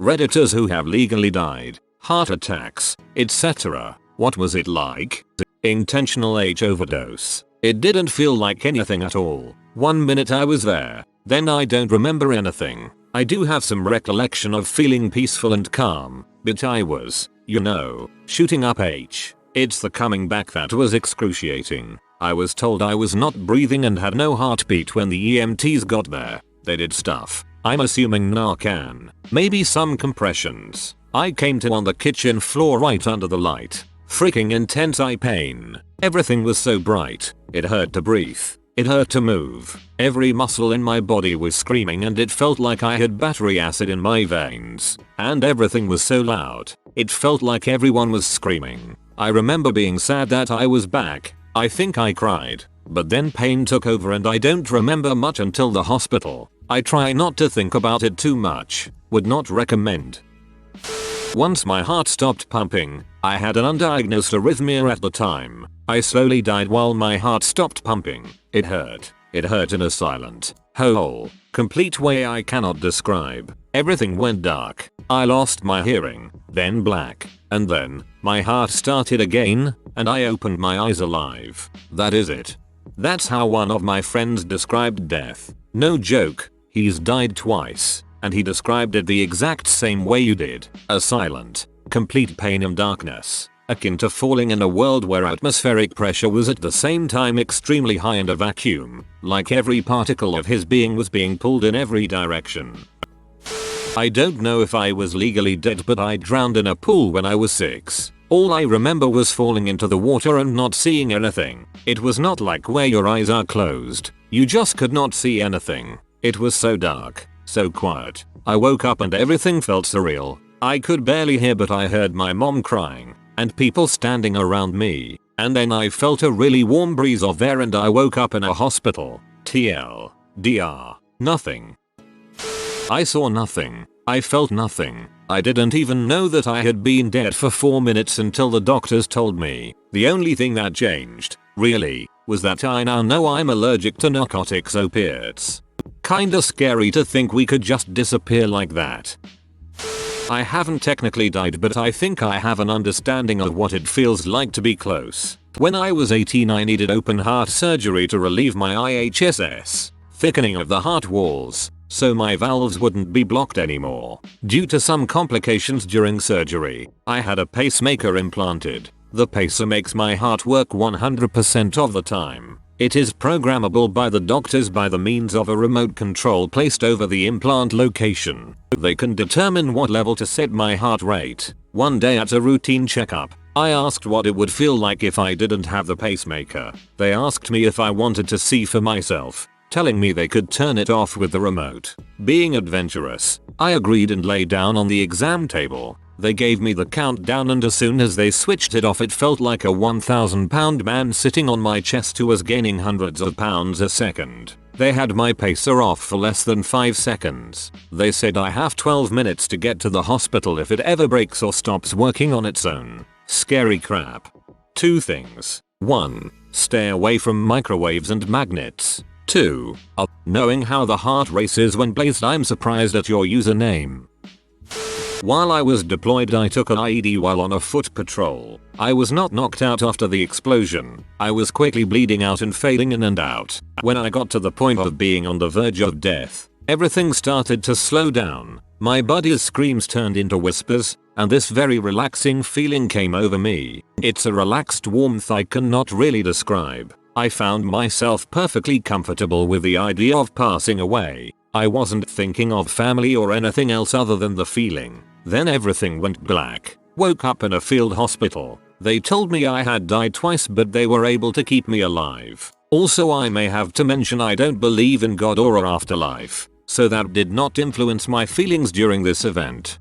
Redditors who have legally died, heart attacks, etc. What was it like? Intentional H overdose. It didn't feel like anything at all. 1 minute I was there, then I don't remember anything. I do have some recollection of feeling peaceful and calm, but I was, shooting up H. It's the coming back that was excruciating. I was told I was not breathing and had no heartbeat when the EMTs got there. They did stuff. I'm assuming Narcan. Maybe some compressions. I came to on the kitchen floor right under the light. Freaking intense eye pain. Everything was so bright. It hurt to breathe. It hurt to move. Every muscle in my body was screaming and it felt like I had battery acid in my veins. And everything was so loud. It felt like everyone was screaming. I remember being sad that I was back. I think I cried. But then pain took over and I don't remember much until the hospital. I try not to think about it too much. Would not recommend. Once my heart stopped pumping, I had an undiagnosed arrhythmia at the time. I slowly died while my heart stopped pumping. It hurt. It hurt in a silent, whole, complete way I cannot describe. Everything went dark. I lost my hearing, then black, and then my heart started again, and I opened my eyes alive. That is it. That's how one of my friends described death. No joke, he's died twice, and he described it the exact same way you did. A silent, complete pain and darkness, akin to falling in a world where atmospheric pressure was at the same time extremely high and a vacuum, like every particle of his being was being pulled in every direction. I don't know if I was legally dead, but I drowned in a pool when I was 6. All I remember was falling into the water and not seeing anything. It was not like where your eyes are closed. You just could not see anything. It was so dark, so quiet. I woke up and everything felt surreal. I could barely hear, but I heard my mom crying and people standing around me. And then I felt a really warm breeze of air and I woke up in a hospital. TLDR. Nothing. I saw nothing. I felt nothing. I didn't even know that I had been dead for 4 minutes until the doctors told me. The only thing that changed, really, was that I now know I'm allergic to narcotics opiates. Kinda scary to think we could just disappear like that. I haven't technically died, but I think I have an understanding of what it feels like to be close. When I was 18 I needed open heart surgery to relieve my IHSS, thickening of the heart walls, so my valves wouldn't be blocked anymore. Due to some complications during surgery, I had a pacemaker implanted. The pacer makes my heart work 100% of the time. It is programmable by the doctors by the means of a remote control placed over the implant location. They can determine what level to set my heart rate. One day at a routine checkup, I asked what it would feel like if I didn't have the pacemaker. They asked me if I wanted to see for myself, telling me they could turn it off with the remote. Being adventurous, I agreed and lay down on the exam table. They gave me the countdown and as soon as they switched it off it felt like a 1,000-pound man sitting on my chest who was gaining hundreds of pounds a second. They had my pacer off for less than 5 seconds. They said I have 12 minutes to get to the hospital if it ever breaks or stops working on its own. Scary crap. 2 things. 1. Stay away from microwaves and magnets. 2. Knowing how the heart races when blazed. I'm surprised at your username. While I was deployed I took an IED while on a foot patrol. I was not knocked out after the explosion. I was quickly bleeding out and fading in and out. When I got to the point of being on the verge of death, everything started to slow down. My body's screams turned into whispers, and this very relaxing feeling came over me. It's a relaxed warmth I cannot really describe. I found myself perfectly comfortable with the idea of passing away. I wasn't thinking of family or anything else other than the feeling. Then everything went black. Woke up in a field hospital. They told me I had died twice but they were able to keep me alive. Also I may have to mention I don't believe in God or an afterlife, so that did not influence my feelings during this event.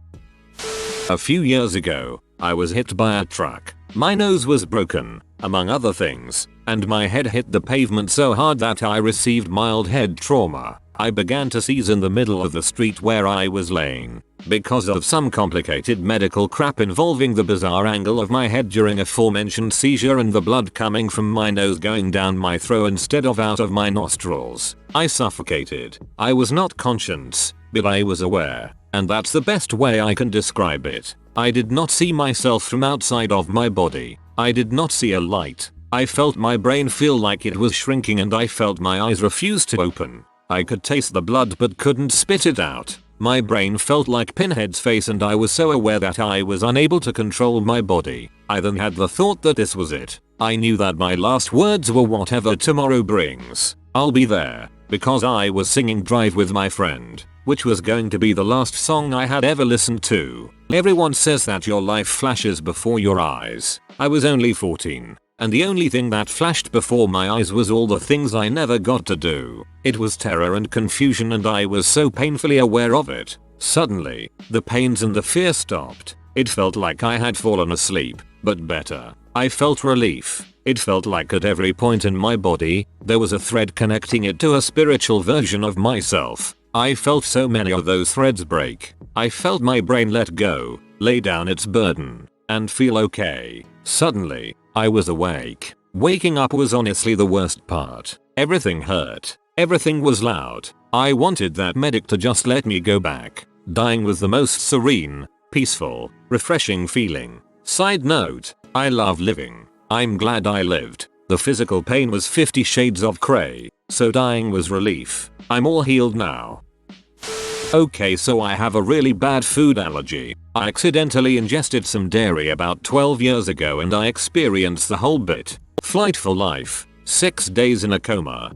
A few years ago, I was hit by a truck. My nose was broken, among other things, and my head hit the pavement so hard that I received mild head trauma. I began to seize in the middle of the street where I was laying, because of some complicated medical crap involving the bizarre angle of my head during aforementioned seizure and the blood coming from my nose going down my throat instead of out of my nostrils. I suffocated. I was not conscious, but I was aware. and that's the best way I can describe it. I did not see myself from outside of my body. I did not see a light. I felt my brain feel like it was shrinking and I felt my eyes refuse to open. I could taste the blood but couldn't spit it out. My brain felt like Pinhead's face and I was so aware that I was unable to control my body. I then had the thought that this was it. I knew that my last words were whatever tomorrow brings, I'll be there, because I was singing Drive with my friend, which was going to be the last song I had ever listened to. Everyone says that your life flashes before your eyes. I was only 14. And the only thing that flashed before my eyes was all the things I never got to do. It was terror and confusion and I was so painfully aware of it. Suddenly, the pains and the fear stopped. It felt like I had fallen asleep, but better. I felt relief. It felt like at every point in my body, there was a thread connecting it to a spiritual version of myself. I felt so many of those threads break. I felt my brain let go, lay down its burden, and feel okay. Suddenly, I was awake. Waking up was honestly the worst part. Everything hurt. Everything was loud. I wanted that medic to just let me go back. Dying was the most serene, peaceful, refreshing feeling. Side note, I love living. I'm glad I lived. The physical pain was 50 shades of grey, so dying was relief. I'm all healed now. Okay, so I have a really bad food allergy. I accidentally ingested some dairy about 12 years ago and I experienced the whole bit. Flight for life, 6 days in a coma,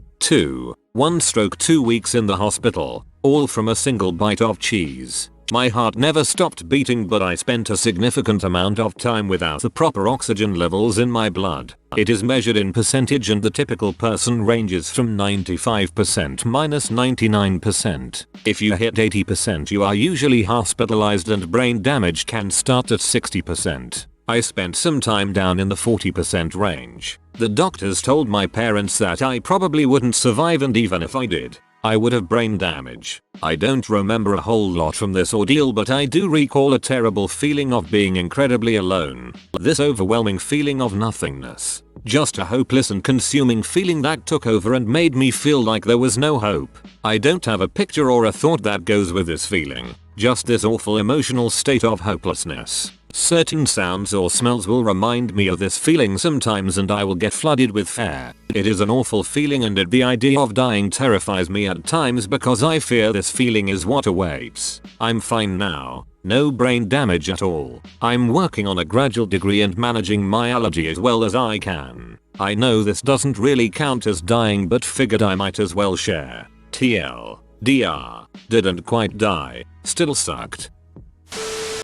1 stroke 2 weeks in the hospital, all from a single bite of cheese. My heart never stopped beating but I spent a significant amount of time without the proper oxygen levels in my blood. It is measured in percentage and the typical person ranges from 95% minus 99%. If you hit 80% you are usually hospitalized and brain damage can start at 60%. I spent some time down in the 40% range. The doctors told my parents that I probably wouldn't survive and even if I did, I would have brain damage. I don't remember a whole lot from this ordeal but I do recall a terrible feeling of being incredibly alone. This overwhelming feeling of nothingness. Just a hopeless and consuming feeling that took over and made me feel like there was no hope. I don't have a picture or a thought that goes with this feeling. Just this awful emotional state of hopelessness. Certain sounds or smells will remind me of this feeling sometimes and I will get flooded with fear. It is an awful feeling and the idea of dying terrifies me at times because I fear this feeling is what awaits. I'm fine now. No brain damage at all. I'm working on a graduate degree and managing my allergy as well as I can. I know this doesn't really count as dying but figured I might as well share. TLDR. Didn't quite die. Still sucked.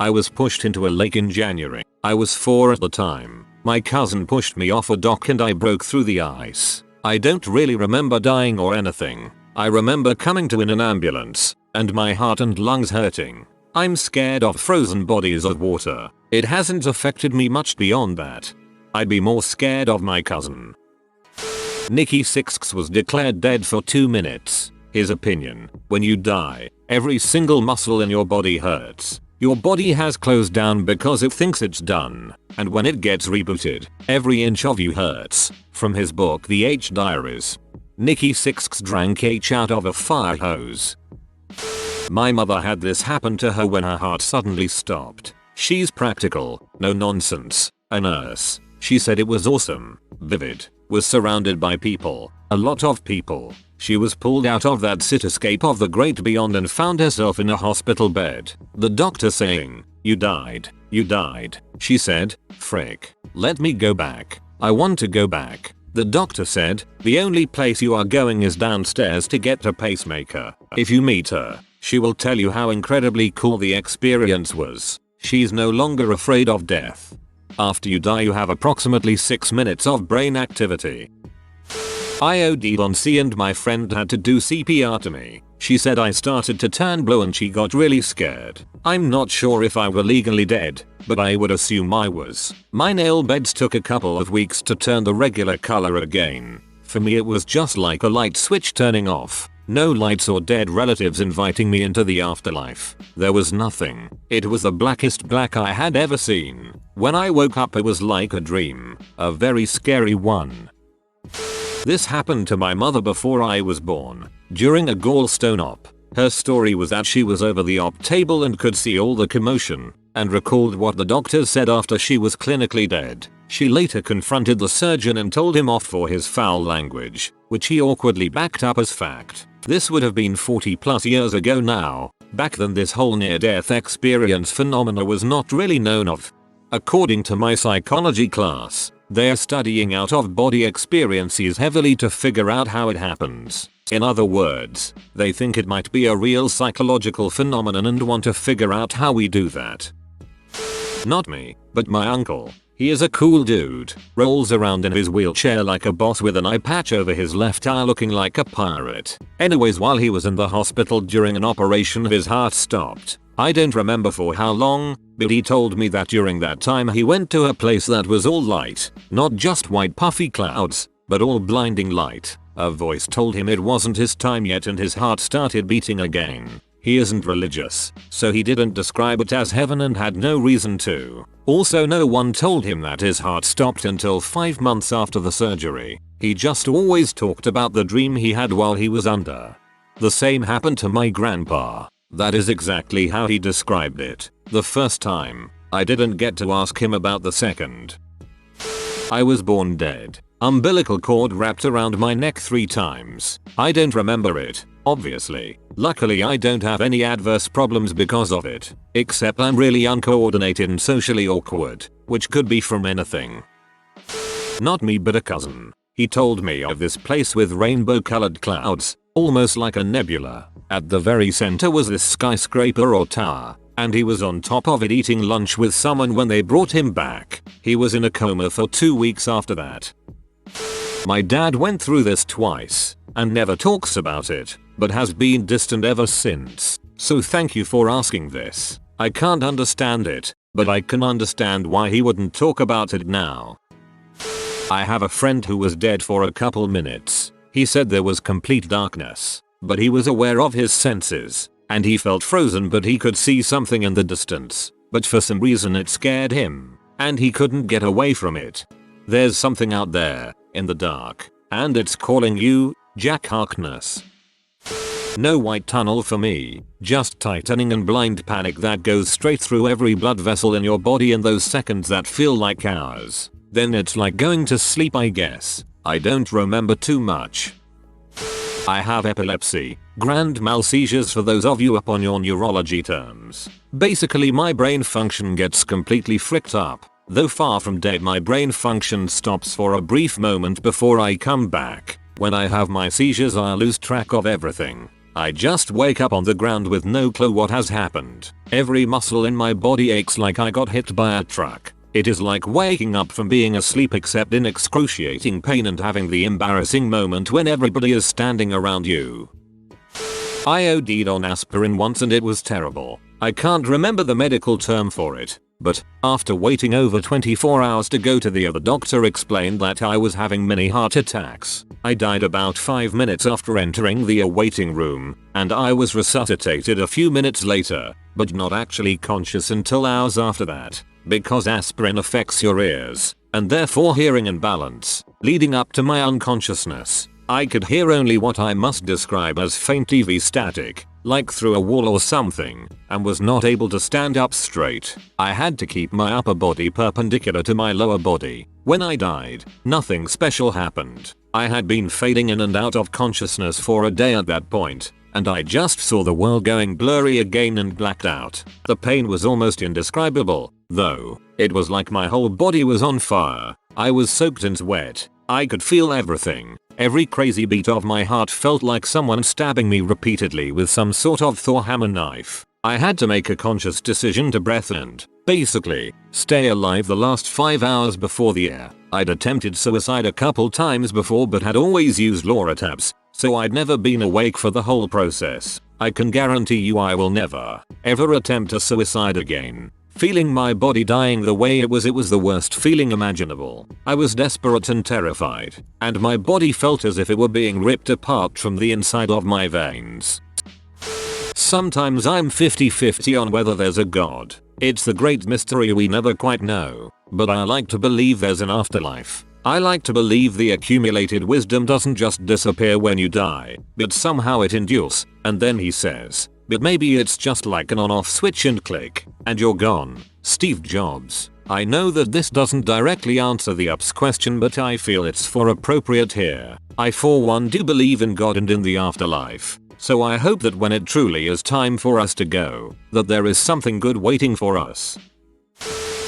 I was pushed into a lake in January. I was 4 at the time. My cousin pushed me off a dock and I broke through the ice. I don't really remember dying or anything. I remember coming to in an ambulance, and my heart and lungs hurting. I'm scared of frozen bodies of water. It hasn't affected me much beyond that. I'd be more scared of my cousin. Nikki Sixx was declared dead for 2 minutes. His opinion: when you die, every single muscle in your body hurts. Your body has closed down because it thinks it's done, and when it gets rebooted, every inch of you hurts. From his book The H Diaries. Nikki Sixx drank H out of a fire hose. My mother had this happen to her when her heart suddenly stopped. She's practical, no nonsense, a nurse. She said it was awesome, vivid, was surrounded by people, a lot of people. She was pulled out of that cityscape of the great beyond and found herself in a hospital bed. The doctor saying, "You died, you died." She said, "Frick. Let me go back. I want to go back." The doctor said, "The only place you are going is downstairs to get a pacemaker. If you meet her, she will tell you how incredibly cool the experience was. She's no longer afraid of death. After you die you have approximately 6 minutes of brain activity." I OD'd on C and my friend had to do CPR to me. She said I started to turn blue and she got really scared. I'm not sure if I were legally dead, but I would assume I was. My nail beds took a couple of weeks to turn the regular color again. For me it was just like a light switch turning off. No lights or dead relatives inviting me into the afterlife. There was nothing. It was the blackest black I had ever seen. When I woke up it was like a dream. A very scary one. This happened to my mother before I was born. During a gallstone op, Her story was that she was over the op table and could see all the commotion, and recalled what the doctors said after she was clinically dead. She later confronted the surgeon and told him off for his foul language, which he awkwardly backed up as fact. This would have been 40 plus years ago now. Back then this whole near-death experience phenomena was not really known of. According to my psychology class, they are studying out-of-body experiences heavily to figure out how it happens. In other words, they think it might be a real psychological phenomenon and want to figure out how we do that. Not me, but my uncle. He is a cool dude, rolls around in his wheelchair like a boss with an eye patch over his left eye looking like a pirate. Anyways, while he was in the hospital during an operation his heart stopped. I don't remember for how long, but he told me that during that time he went to a place that was all light, not just white puffy clouds, but all blinding light. A voice told him it wasn't his time yet and his heart started beating again. He isn't religious, so he didn't describe it as heaven and had no reason to. Also, no one told him that his heart stopped until 5 months after the surgery. He just always talked about the dream he had while he was under. The same happened to my grandpa. That is exactly how he described it. The first time, I didn't get to ask him about the second. I was born dead. Umbilical cord wrapped around my neck 3 times. I don't remember it, obviously. Luckily I don't have any adverse problems because of it, except I'm really uncoordinated and socially awkward, which could be from anything. Not me but a cousin. He told me of this place with rainbow colored clouds, almost like a nebula. At the very center was this skyscraper or tower, and he was on top of it eating lunch with someone when they brought him back. He was in a coma for 2 weeks after that. My dad went through this twice, and never talks about it, but has been distant ever since. So thank you for asking this. I can't understand it, but I can understand why he wouldn't talk about it now. I have a friend who was dead for a couple minutes. He said there was complete darkness, but he was aware of his senses, and he felt frozen but he could see something in the distance, but for some reason it scared him, and he couldn't get away from it. There's something out there, in the dark, and it's calling you, Jack Harkness. No white tunnel for me, just tightening and blind panic that goes straight through every blood vessel in your body in those seconds that feel like hours. Then it's like going to sleep, I guess. I don't remember too much. I have epilepsy, grand mal seizures for those of you up on your neurology terms. Basically my brain function gets completely fricked up. Though far from dead, my brain function stops for a brief moment before I come back. When I have my seizures I lose track of everything. I just wake up on the ground with no clue what has happened. Every muscle in my body aches like I got hit by a truck. It is like waking up from being asleep except in excruciating pain and having the embarrassing moment when everybody is standing around you. I OD'd on aspirin once and it was terrible. I can't remember the medical term for it, but after waiting over 24 hours to go to the other doctor explained that I was having mini heart attacks. I died about 5 minutes after entering the waiting room, and I was resuscitated a few minutes later, but not actually conscious until hours after that, because aspirin affects your ears, and therefore hearing and balance. Leading up to my unconsciousness, I could hear only what I must describe as faint TV static, like through a wall or something, and was not able to stand up straight. I had to keep my upper body perpendicular to my lower body. When I died, nothing special happened. I had been fading in and out of consciousness for a day at that point, and I just saw the world going blurry again and blacked out. The pain was almost indescribable, though. It was like my whole body was on fire. I was soaked and wet. I could feel everything. Every crazy beat of my heart felt like someone stabbing me repeatedly with some sort of Thor hammer knife. I had to make a conscious decision to breathe and, basically, stay alive the last 5 hours before the air. I'd attempted suicide a couple times before but had always used Lortabs, so I'd never been awake for the whole process. I can guarantee you I will never, ever attempt a suicide again. Feeling my body dying the way it was the worst feeling imaginable. I was desperate and terrified, and my body felt as if it were being ripped apart from the inside of my veins. Sometimes I'm 50-50 on whether there's a god. It's the great mystery we never quite know, but I like to believe there's an afterlife. I like to believe the accumulated wisdom doesn't just disappear when you die, but somehow it endures, and then he says, but maybe it's just like an on-off switch and click, and you're gone. Steve Jobs. I know that this doesn't directly answer the ups question, but I feel it's for appropriate here. I for one do believe in God and in the afterlife. So I hope that when it truly is time for us to go, that there is something good waiting for us.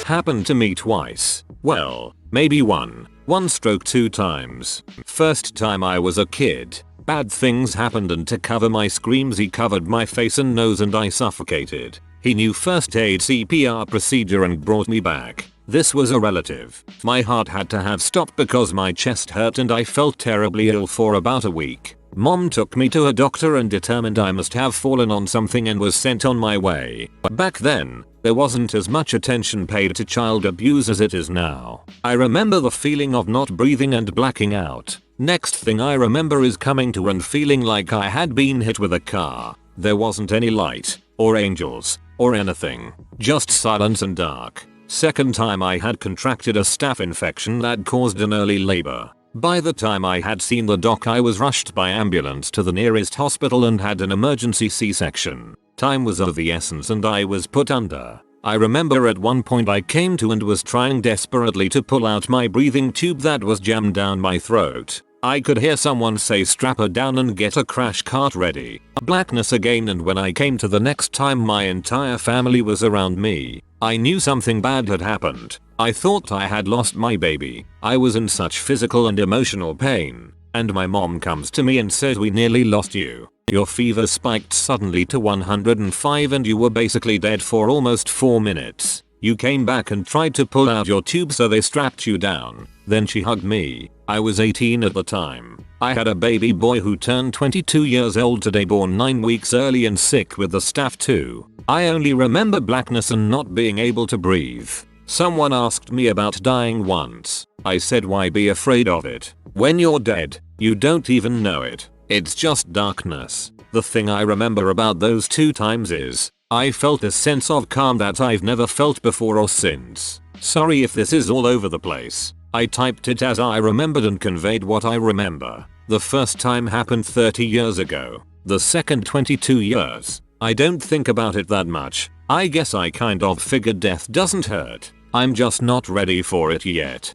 Happened to me twice. Well, maybe one stroke 2 times. First time I was a kid. Bad things happened, and to cover my screams he covered my face and nose and I suffocated. He knew first aid CPR procedure and brought me back. This was a relative. My heart had to have stopped because my chest hurt and I felt terribly ill for about a week. Mom took me to a doctor and determined I must have fallen on something and was sent on my way. Back then, there wasn't as much attention paid to child abuse as it is now. I remember the feeling of not breathing and blacking out. Next thing I remember is coming to and feeling like I had been hit with a car. There wasn't any light, or angels, or anything. Just silence and dark. Second time I had contracted a staph infection that caused an early labor. By the time I had seen the doc I was rushed by ambulance to the nearest hospital and had an emergency C-section. Time was of the essence and I was put under. I remember at one point I came to and was trying desperately to pull out my breathing tube that was jammed down my throat. I could hear someone say strap her down and get a crash cart ready. Blackness again, and when I came to the next time my entire family was around me. I knew something bad had happened. I thought I had lost my baby. I was in such physical and emotional pain. And my mom comes to me and says, we nearly lost you. Your fever spiked suddenly to 105 and you were basically dead for almost 4 minutes. You came back and tried to pull out your tube, so they strapped you down. Then she hugged me. I was 18 at the time. I had a baby boy who turned 22 years old today, born 9 weeks early and sick with the staph too. I only remember blackness and not being able to breathe. Someone asked me about dying once. I said, why be afraid of it? When you're dead, you don't even know it. It's just darkness. The thing I remember about those 2 times is, I felt a sense of calm that I've never felt before or since. Sorry if this is all over the place. I typed it as I remembered and conveyed what I remember. The first time happened 30 years ago. The second 22 years. I don't think about it that much. I guess I kind of figured death doesn't hurt. I'm just not ready for it yet.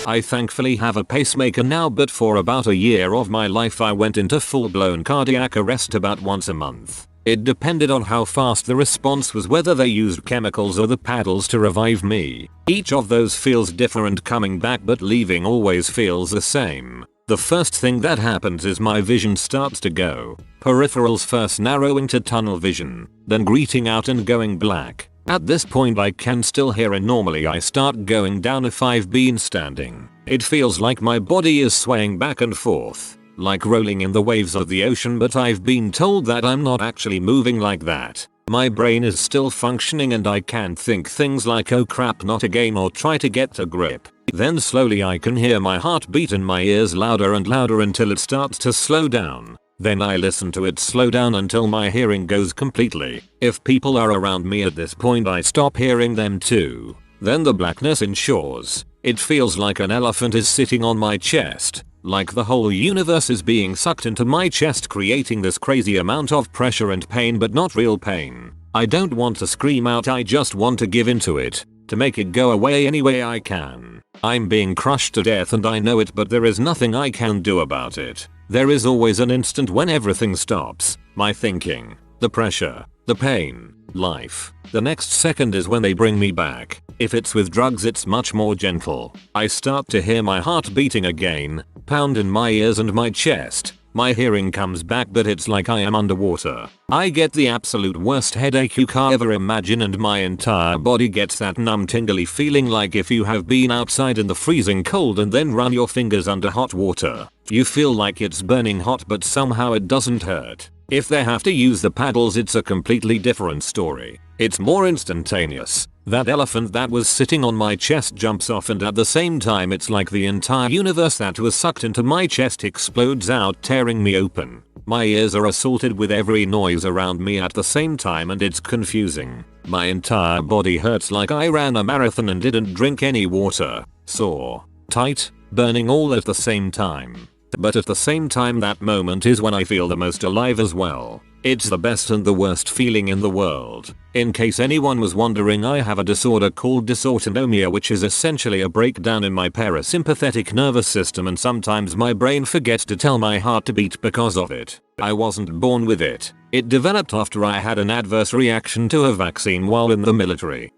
I thankfully have a pacemaker now, but for about a year of my life I went into full-blown cardiac arrest about once a month. It depended on how fast the response was, whether they used chemicals or the paddles to revive me. Each of those feels different coming back, but leaving always feels the same. The first thing that happens is my vision starts to go. Peripherals first narrowing to tunnel vision, then greeting out and going black. At this point I can still hear and normally I start going down if I've been standing. It feels like my body is swaying back and forth, like rolling in the waves of the ocean, but I've been told that I'm not actually moving like that. My brain is still functioning and I can think things like oh crap not again or try to get a grip. Then slowly I can hear my heart beat in my ears louder and louder until it starts to slow down. Then I listen to it slow down until my hearing goes completely. If people are around me at this point I stop hearing them too. Then the blackness ensures. It feels like an elephant is sitting on my chest. Like the whole universe is being sucked into my chest, creating this crazy amount of pressure and pain, but not real pain. I don't want to scream out, I just want to give into it. To make it go away any way I can. I'm being crushed to death and I know it, but there is nothing I can do about it. There is always an instant when everything stops. My thinking, the pressure, the pain, life. The next second is when they bring me back. If it's with drugs it's much more gentle. I start to hear my heart beating again, pound in my ears and my chest. My hearing comes back, but it's like I am underwater. I get the absolute worst headache you can ever imagine and my entire body gets that numb tingly feeling like if you have been outside in the freezing cold and then run your fingers under hot water. You feel like it's burning hot but somehow it doesn't hurt. If they have to use the paddles it's a completely different story. It's more instantaneous. That elephant that was sitting on my chest jumps off and at the same time it's like the entire universe that was sucked into my chest explodes out, tearing me open. My ears are assaulted with every noise around me at the same time and it's confusing. My entire body hurts like I ran a marathon and didn't drink any water. Sore. tight, burning all at the same time. But at the same time that moment is when I feel the most alive as well. It's the best and the worst feeling in the world. In case anyone was wondering, I have a disorder called dysautonomia, which is essentially a breakdown in my parasympathetic nervous system, and sometimes my brain forgets to tell my heart to beat because of it. I wasn't born with it. It developed after I had an adverse reaction to a vaccine while in the military.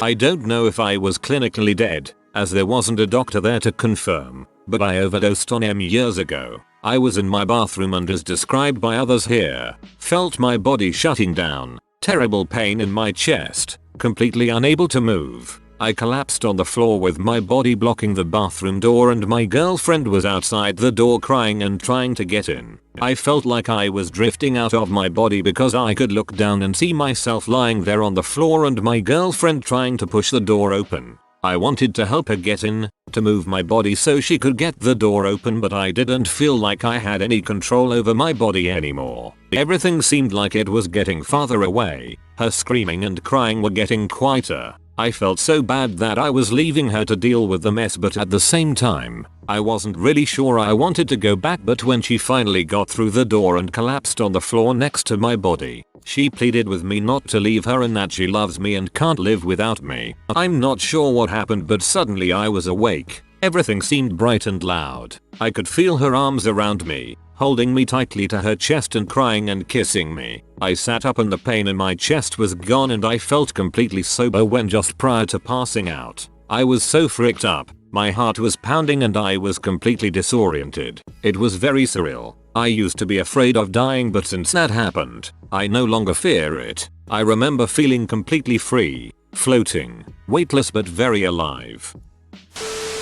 I don't know if I was clinically dead, as there wasn't a doctor there to confirm, but I overdosed on M years ago. I was in my bathroom and, as described by others here, felt my body shutting down, terrible pain in my chest, completely unable to move. I collapsed on the floor with my body blocking the bathroom door, and my girlfriend was outside the door crying and trying to get in. I felt like I was drifting out of my body because I could look down and see myself lying there on the floor and my girlfriend trying to push the door open. I wanted to help her get in, to move my body so she could get the door open, but I didn't feel like I had any control over my body anymore. Everything seemed like it was getting farther away. Her screaming and crying were getting quieter. I felt so bad that I was leaving her to deal with the mess, but at the same time, I wasn't really sure I wanted to go back. But when she finally got through the door and collapsed on the floor next to my body, she pleaded with me not to leave her and that she loves me and can't live without me. I'm not sure what happened, but suddenly I was awake. Everything seemed bright and loud. I could feel her arms around me, holding me tightly to her chest and crying and kissing me. I sat up and the pain in my chest was gone, and I felt completely sober when just prior to passing out. I was so freaked up. My heart was pounding and I was completely disoriented. It was very surreal. I used to be afraid of dying, but since that happened, I no longer fear it. I remember feeling completely free, floating, weightless but very alive.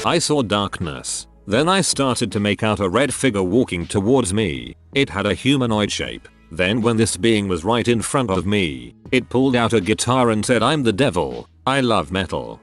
I saw darkness. Then I started to make out a red figure walking towards me. It had a humanoid shape. Then when this being was right in front of me, it pulled out a guitar and said, "I'm the devil. I love metal."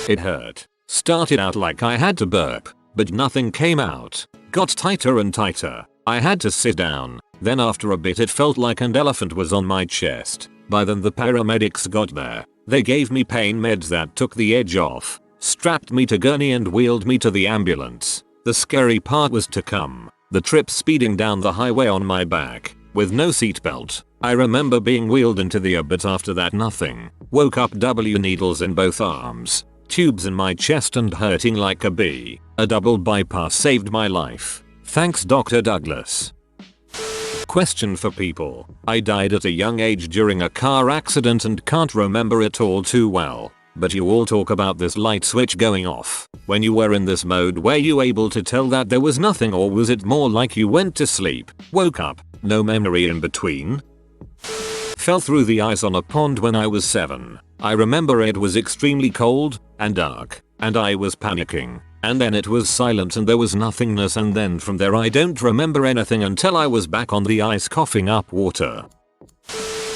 It hurt. Started out like I had to burp, but nothing came out. Got tighter and tighter. I had to sit down. Then after a bit it felt like an elephant was on my chest. By then the paramedics got there. They gave me pain meds that took the edge off, strapped me to gurney and wheeled me to the ambulance. The scary part was to come. The trip speeding down the highway on my back, with no seatbelt. I remember being wheeled into the ER, but after that nothing. Woke up needles in both arms, tubes in my chest and hurting like a bee. A double bypass saved my life. Thanks Dr. Douglas. Question for people. I died at a young age during a car accident and can't remember it all too well. But you all talk about this light switch going off. When you were in this mode, were you able to tell that there was nothing, or was it more like you went to sleep, woke up, no memory in between? Fell through the ice on a pond when I was 7. I remember it was extremely cold and dark, and I was panicking. And then it was silent and there was nothingness, and then from there I don't remember anything until I was back on the ice coughing up water.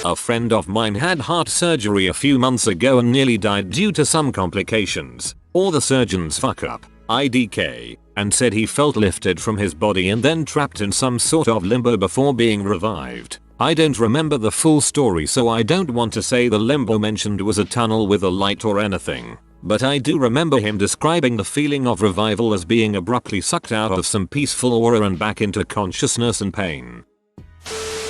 A friend of mine had heart surgery a few months ago and nearly died due to some complications, or the surgeon's fuck up, IDK, and said he felt lifted from his body and then trapped in some sort of limbo before being revived. I don't remember the full story, so I don't want to say the limbo mentioned was a tunnel with a light or anything, but I do remember him describing the feeling of revival as being abruptly sucked out of some peaceful aura and back into consciousness and pain.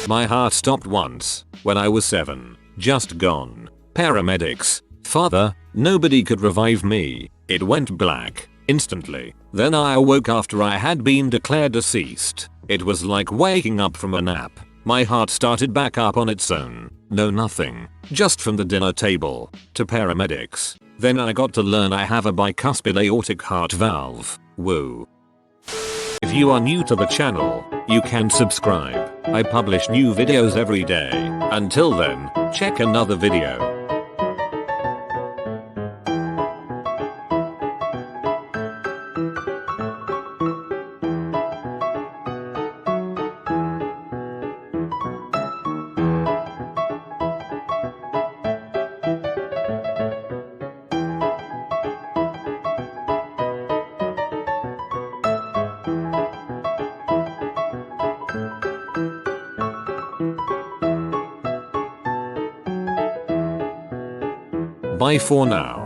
My heart stopped once, when I was 7, just gone. Paramedics. Father, nobody could revive me. It went black, instantly. Then I awoke after I had been declared deceased. It was like waking up from a nap. My heart started back up on its own. No nothing. Just from the dinner table, to paramedics. Then I got to learn I have a bicuspid aortic heart valve. Woo. If you are new to the channel, you can subscribe. I publish new videos every day. Until then, check another video. Bye for now.